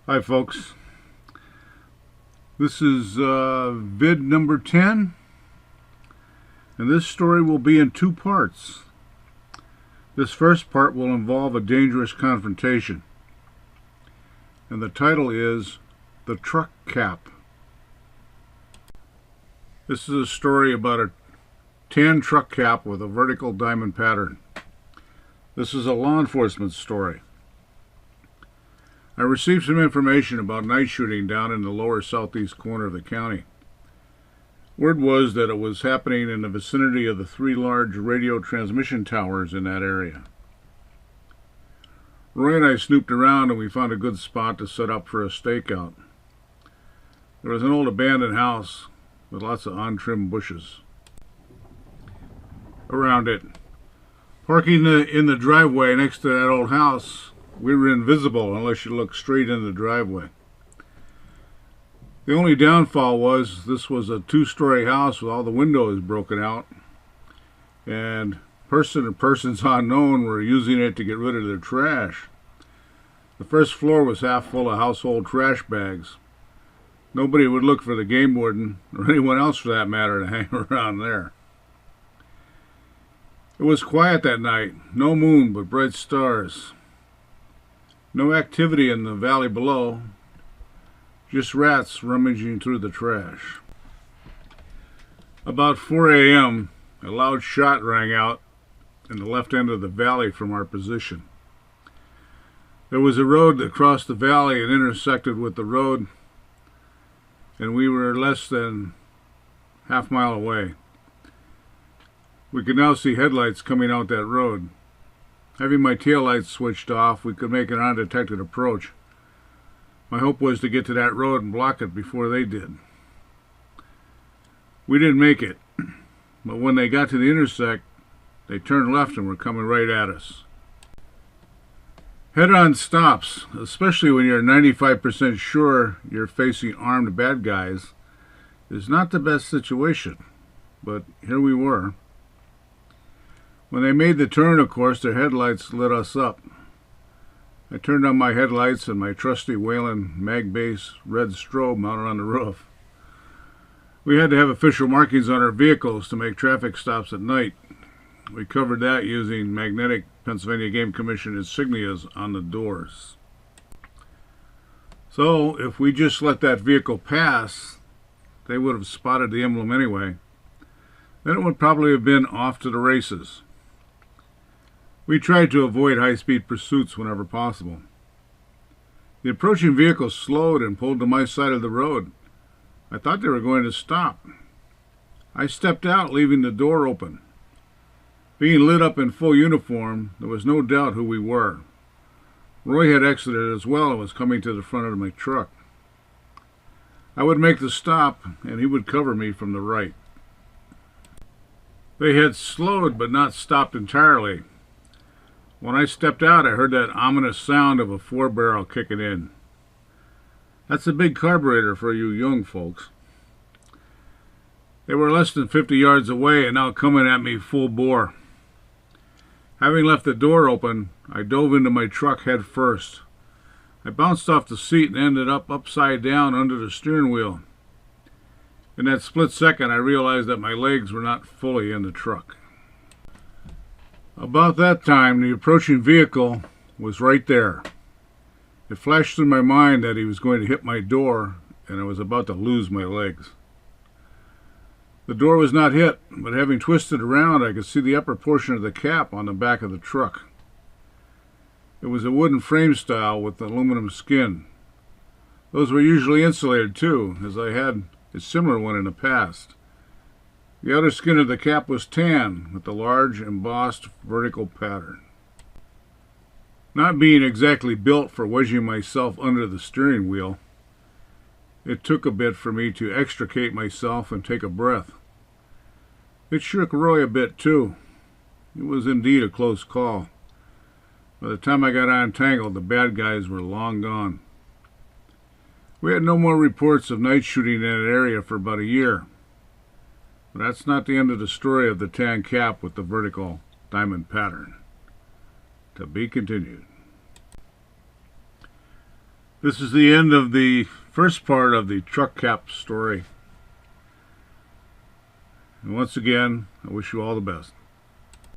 Hi folks, this is vid number 10, and this story will be in two parts. This first part will involve a dangerous confrontation, and the title is The Truck Cap. This is a story about a tan truck cap with a vertical diamond pattern. This is a law enforcement story. I received some information about night shooting down in the lower southeast corner of the county. Word was that it was happening in the vicinity of the three large radio transmission towers in that area. Roy and I snooped around and we found a good spot to set up for a stakeout. There was an old abandoned house with lots of untrimmed bushes around it. Parking in the driveway next to that old house, we were invisible unless you looked straight in the driveway. The only downfall was this was a two-story house with all the windows broken out, and persons unknown were using it to get rid of their trash. The first floor was half full of household trash bags. Nobody would look for the game warden, or anyone else for that matter, to hang around there. It was quiet that night, no moon but bright stars. No activity in the valley below, just rats rummaging through the trash. About 4 a.m., a loud shot rang out in the left end of the valley from our position. There was a road that crossed the valley and intersected with the road, and we were less than half mile away. We could now see headlights coming out that road. Having my taillights switched off, we could make an undetected approach. My hope was to get to that road and block it before they did. We didn't make it, but when they got to the intersect, they turned left and were coming right at us. Head-on stops, especially when you're 95% sure you're facing armed bad guys, is not the best situation, but here we were. When they made the turn, of course, their headlights lit us up. I turned on my headlights and my trusty Whelen mag-base red strobe mounted on the roof. We had to have official markings on our vehicles to make traffic stops at night. We covered that using magnetic Pennsylvania Game Commission insignias on the doors. So, if we just let that vehicle pass, they would have spotted the emblem anyway. Then it would probably have been off to the races. We tried to avoid high-speed pursuits whenever possible. The approaching vehicle slowed and pulled to my side of the road. I thought they were going to stop. I stepped out, leaving the door open. Being lit up in full uniform, there was no doubt who we were. Roy had exited as well and was coming to the front of my truck. I would make the stop, and he would cover me from the right. They had slowed but not stopped entirely. When I stepped out, I heard that ominous sound of a 4-barrel kicking in. That's a big carburetor for you young folks. They were less than 50 yards away and now coming at me full bore. Having left the door open, I dove into my truck head first. I bounced off the seat and ended up upside down under the steering wheel. In that split second, I realized that my legs were not fully in the truck. About that time, the approaching vehicle was right there. It flashed through my mind that he was going to hit my door, and I was about to lose my legs. The door was not hit, but having twisted around, I could see the upper portion of the cap on the back of the truck. It was a wooden frame style with aluminum skin. Those were usually insulated too, as I had a similar one in the past. The outer skin of the cap was tan, with a large embossed vertical pattern. Not being exactly built for wedging myself under the steering wheel, it took a bit for me to extricate myself and take a breath. It shook Roy a bit too. It was indeed a close call. By the time I got untangled, the bad guys were long gone. We had no more reports of night shooting in that area for about a year. But that's not the end of the story of the tan cap with the vertical diamond pattern. To be continued. This is the end of the first part of the truck cap story. And once again, I wish you all the best.